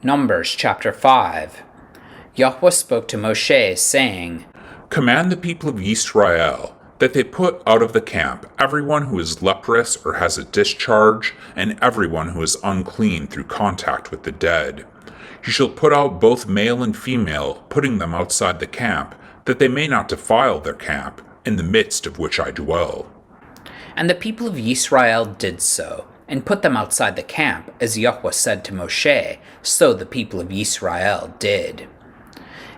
Numbers chapter 5. Yahweh spoke to Moshe, saying, Command the people of Yisra'el that they put out of the camp everyone who is leprous or has a discharge, and everyone who is unclean through contact with the dead. You shall put out both male and female, putting them outside the camp, that they may not defile their camp, in the midst of which I dwell. And the people of Yisra'el did so, and put them outside the camp, as Yahweh said to Moshe, so the people of Yisra'el did.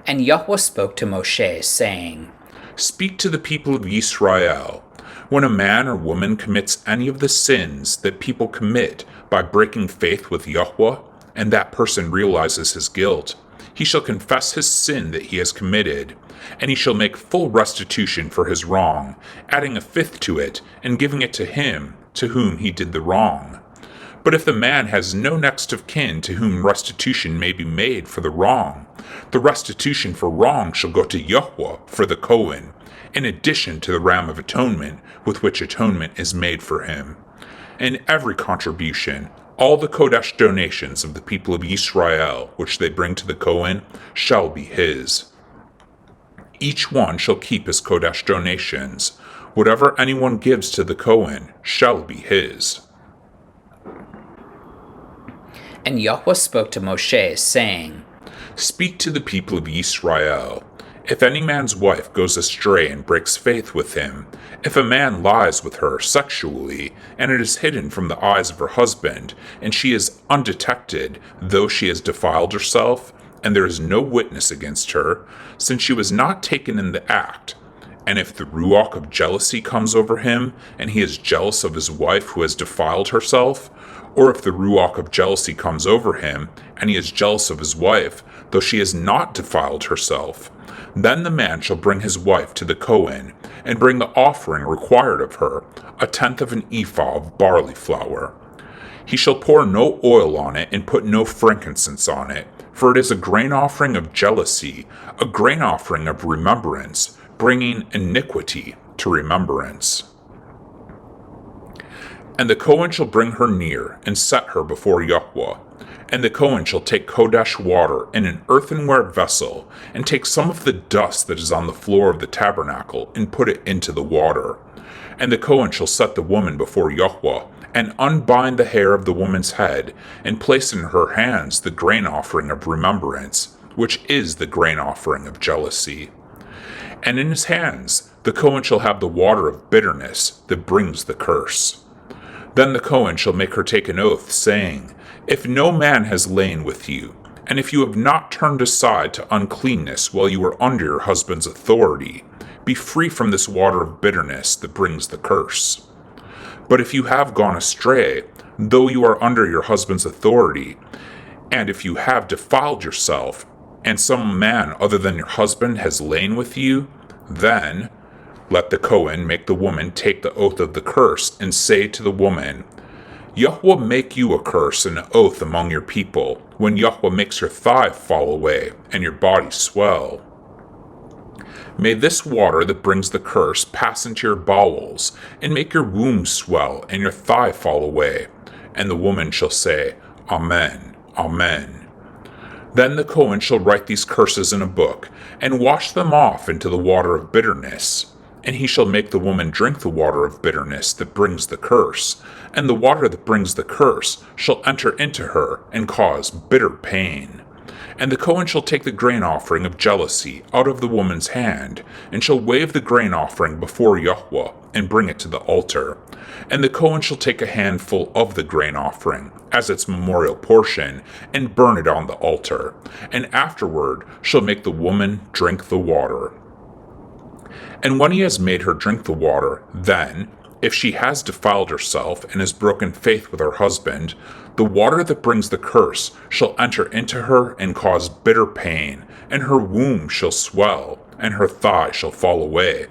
And Yahweh spoke to Moshe, saying, Speak to the people of Yisra'el. When a man or woman commits any of the sins that people commit by breaking faith with Yahweh, and that person realizes his guilt, he shall confess his sin that he has committed, and he shall make full restitution for his wrong, adding a fifth to it, and giving it to him to whom he did the wrong. But if the man has no next of kin to whom restitution may be made for the wrong, the restitution for wrong shall go to Yahweh for the kohen, in addition to the ram of atonement with which atonement is made for him. And every contribution, all the Kodesh donations of the people of Yisrael, which they bring to the kohen, shall be his. Each one shall keep his Kodesh donations. Whatever anyone gives to the kohen shall be his. And Yahweh spoke to Moshe, saying, Speak to the people of Yisrael. If any man's wife goes astray and breaks faith with him, if a man lies with her sexually, and it is hidden from the eyes of her husband, and she is undetected, though she has defiled herself, and there is no witness against her, since she was not taken in the act, and if the Ruach of jealousy comes over him, and he is jealous of his wife who has defiled herself, or if the Ruach of jealousy comes over him, and he is jealous of his wife, though she has not defiled herself, then the man shall bring his wife to the kohen, and bring the offering required of her, 1/10 of an ephah of barley flour. He shall pour no oil on it, and put no frankincense on it, for it is a grain offering of jealousy, a grain offering of remembrance, bringing iniquity to remembrance. And the kohen shall bring her near, and set her before Yahweh. And the kohen shall take Kodesh water in an earthenware vessel, and take some of the dust that is on the floor of the tabernacle, and put it into the water. And the kohen shall set the woman before Yahweh, and unbind the hair of the woman's head, and place in her hands the grain offering of remembrance, which is the grain offering of jealousy. And in his hands the kohen shall have the water of bitterness that brings the curse. Then the kohen shall make her take an oath, saying, If no man has lain with you, and if you have not turned aside to uncleanness while you were under your husband's authority, be free from this water of bitterness that brings the curse. But if you have gone astray, though you are under your husband's authority, and if you have defiled yourself, and some man other than your husband has lain with you, then let the kohen make the woman take the oath of the curse, and say to the woman, Yahweh make you a curse and an oath among your people, when Yahweh makes your thigh fall away, and your body swell. May this water that brings the curse pass into your bowels, and make your womb swell, and your thigh fall away. And the woman shall say, Amen, Amen. Then the kohen shall write these curses in a book, and wash them off into the water of bitterness. And he shall make the woman drink the water of bitterness that brings the curse, and the water that brings the curse shall enter into her, and cause bitter pain. And the kohen shall take the grain offering of jealousy out of the woman's hand, and shall wave the grain offering before Yahweh, and bring it to the altar. And the kohen shall take a handful of the grain offering, as its memorial portion, and burn it on the altar, and afterward shall make the woman drink the water. And when he has made her drink the water, then, if she has defiled herself and has broken faith with her husband, the water that brings the curse shall enter into her and cause bitter pain, and her womb shall swell, and her thigh shall fall away,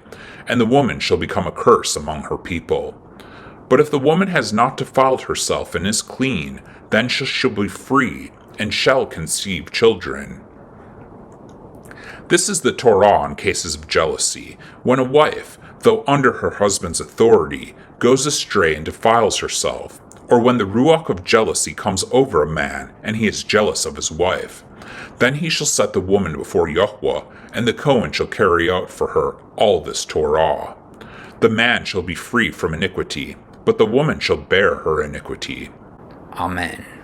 and the woman shall become a curse among her people. But if the woman has not defiled herself and is clean, then she be free, and shall conceive children. This is the Torah in cases of jealousy, when a wife, though under her husband's authority, goes astray and defiles herself, or when the Ruach of jealousy comes over a man, and he is jealous of his wife. Then he shall set the woman before Yahweh, and the kohen shall carry out for her all this Torah. The man shall be free from iniquity, but the woman shall bear her iniquity. Amen.